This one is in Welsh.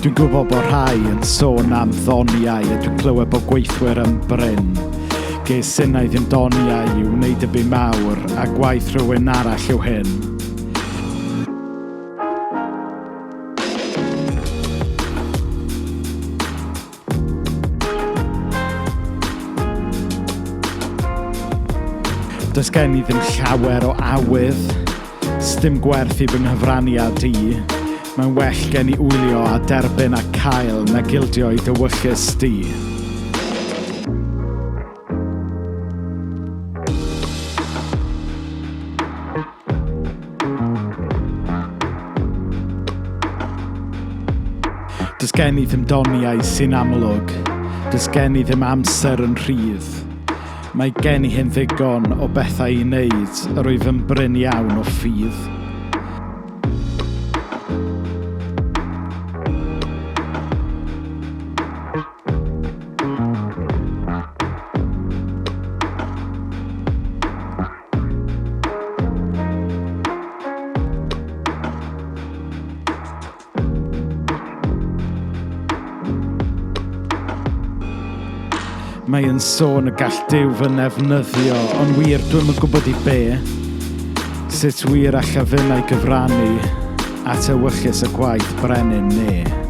Dwi'n gwybod bod rhai yn sôn am ddoniau a dwi'n clywed bod gweithwyr yn brin. Ges innau ddim doniau yw wneud mawr a gwaith rhywun arall yw hyn. Does gen i ddim llawer o awydd, sdim gwerth i fy nghyfraniad i. Mae'n well gen i wylio a derbyn a cael na gildio i dywychus di. Does gen i ddim doniau sy'n amlwg, does gen i ddim amser yn rhydd. Mae gen i hyn ddigon o bethau i wneud, yr wyf yn brin iawn o ffydd. Mae'n sôn y gall Duw fy nefnyddio, ond wir dwi'm yn gwybod i be. Sut wir allaf fynnau gyfrannu at ewyllus y gwaith brenin ne.